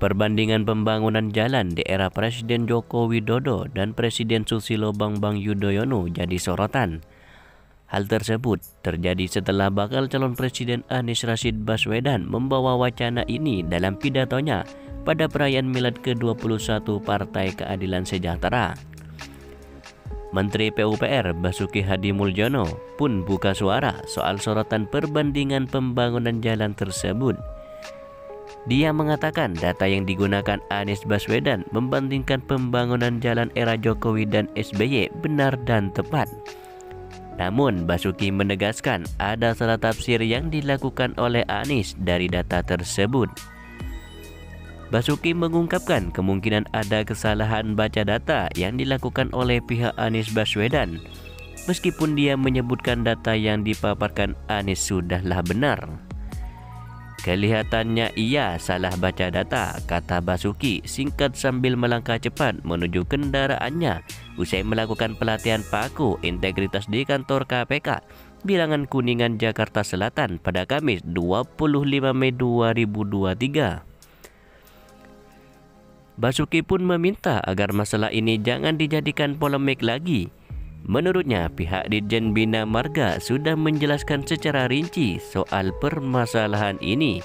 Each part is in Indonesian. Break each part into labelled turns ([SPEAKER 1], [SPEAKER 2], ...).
[SPEAKER 1] Perbandingan pembangunan jalan di era Presiden Joko Widodo dan Presiden Susilo Bambang Yudhoyono jadi sorotan. Hal tersebut terjadi setelah bakal calon Presiden Anies Rashid Baswedan membawa wacana ini dalam pidatonya pada perayaan Milad ke-21 Partai Keadilan Sejahtera. Menteri PUPR Basuki Hadimulyono pun buka suara soal sorotan perbandingan pembangunan jalan tersebut. Dia mengatakan data yang digunakan Anies Baswedan membandingkan pembangunan jalan era Jokowi dan SBY benar dan tepat. Namun Basuki menegaskan ada salah tafsir yang dilakukan oleh Anies dari data tersebut. Basuki mengungkapkan kemungkinan ada kesalahan baca data yang dilakukan oleh pihak Anies Baswedan. Meskipun dia menyebutkan data yang dipaparkan Anies sudahlah benar. Kelihatannya ia salah baca data, kata Basuki singkat sambil melangkah cepat menuju kendaraannya usai melakukan pelatihan paku integritas di kantor KPK Bilangan Kuningan, Jakarta Selatan pada Kamis 25 Mei 2023. Basuki pun meminta agar masalah ini jangan dijadikan polemik lagi. Menurutnya, pihak Ditjen Bina Marga sudah menjelaskan secara rinci soal permasalahan ini.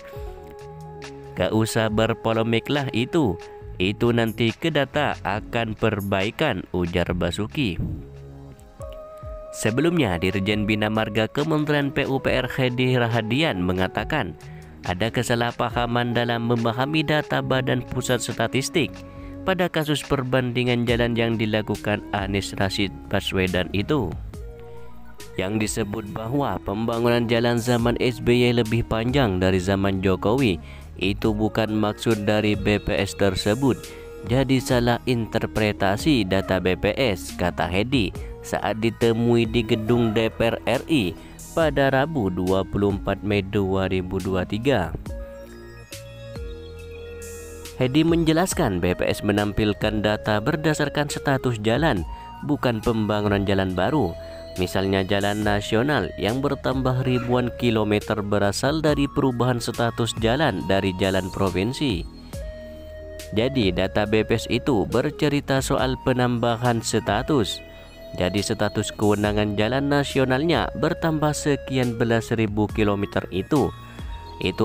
[SPEAKER 1] Gak usah berpolemik lah itu nanti ke data akan perbaikan, ujar Basuki. Sebelumnya, Dirjen Bina Marga Kementerian PUPR Hedi Rahadian mengatakan ada kesalahpahaman dalam memahami data Badan Pusat Statistik pada kasus perbandingan jalan yang dilakukan Anies Rashid Baswedan itu. Yang disebut bahwa pembangunan jalan zaman SBY lebih panjang dari zaman Jokowi, itu bukan maksud dari BPS tersebut. Jadi salah interpretasi data BPS, kata Hedi saat ditemui di gedung DPR RI pada Rabu 24 Mei 2023. Hedi menjelaskan BPS menampilkan data berdasarkan status jalan, bukan pembangunan jalan baru. Misalnya jalan nasional yang bertambah ribuan kilometer berasal dari perubahan status jalan dari jalan provinsi. Jadi data BPS itu bercerita soal penambahan status. Jadi status kewenangan jalan nasionalnya bertambah sekian belas ribu kilometer itu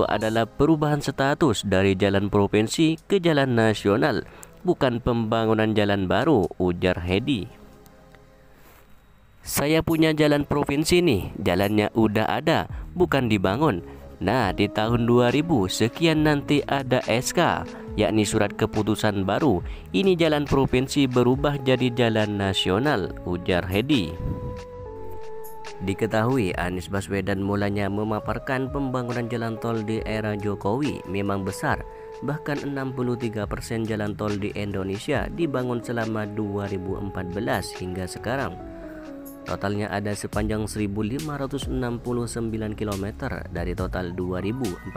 [SPEAKER 1] adalah perubahan status dari jalan provinsi ke jalan nasional, bukan pembangunan jalan baru, ujar Hedi. Saya punya jalan provinsi nih, jalannya udah ada, bukan dibangun. Nah, di tahun 2000 sekian nanti ada SK, yakni surat keputusan baru. Ini jalan provinsi berubah jadi jalan nasional, ujar Hedi. Diketahui Anies Baswedan mulanya memaparkan pembangunan jalan tol di era Jokowi memang besar. Bahkan 63% jalan tol di Indonesia dibangun selama 2014 hingga sekarang. Totalnya ada sepanjang 1.569 km dari total 2.499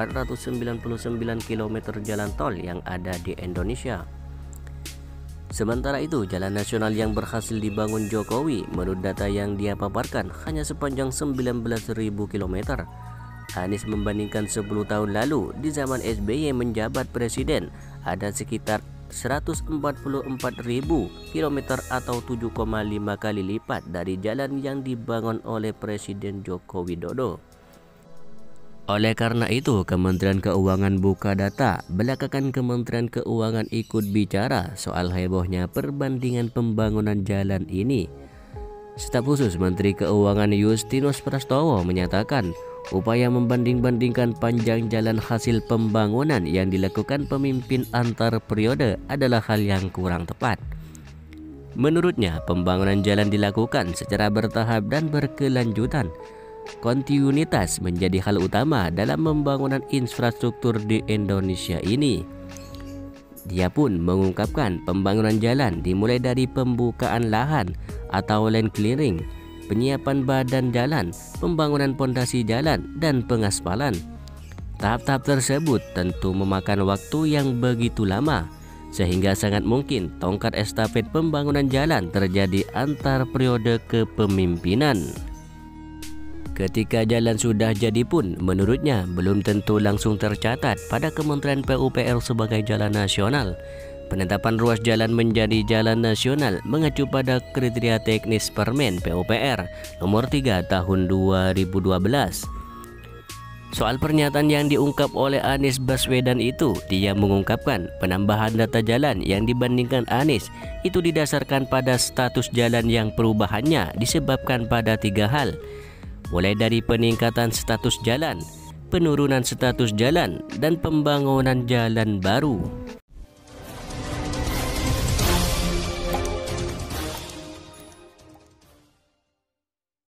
[SPEAKER 1] km jalan tol yang ada di Indonesia. Sementara itu, jalan nasional yang berhasil dibangun Jokowi menurut data yang dia paparkan hanya sepanjang 19.000 km. Anies membandingkan 10 tahun lalu di zaman SBY menjabat presiden ada sekitar 144.000 km atau 7,5 kali lipat dari jalan yang dibangun oleh Presiden Joko Widodo. Oleh karena itu, Kementerian Keuangan buka data. Belakangan Kementerian Keuangan ikut bicara soal hebohnya perbandingan pembangunan jalan ini. Staf khusus Menteri Keuangan Justinus Prastowo menyatakan upaya membanding-bandingkan panjang jalan hasil pembangunan yang dilakukan pemimpin antar periode adalah hal yang kurang tepat. Menurutnya, pembangunan jalan dilakukan secara bertahap dan berkelanjutan. Kontinuitas menjadi hal utama dalam pembangunan infrastruktur di Indonesia ini. Dia pun mengungkapkan pembangunan jalan dimulai dari pembukaan lahan atau land clearing, penyiapan badan jalan, pembangunan pondasi jalan, dan pengaspalan. Tahap-tahap tersebut tentu memakan waktu yang begitu lama, sehingga sangat mungkin tongkat estafet pembangunan jalan terjadi antar periode kepemimpinan. Ketika jalan sudah jadi pun, menurutnya belum tentu langsung tercatat pada Kementerian PUPR sebagai jalan nasional. Penetapan ruas jalan menjadi jalan nasional mengacu pada kriteria teknis Permen PUPR nomor 3 tahun 2012. Soal pernyataan yang diungkap oleh Anies Baswedan itu, dia mengungkapkan penambahan data jalan yang dibandingkan Anies itu didasarkan pada status jalan yang perubahannya disebabkan pada 3 hal. Mulai dari peningkatan status jalan, penurunan status jalan, dan pembangunan jalan baru.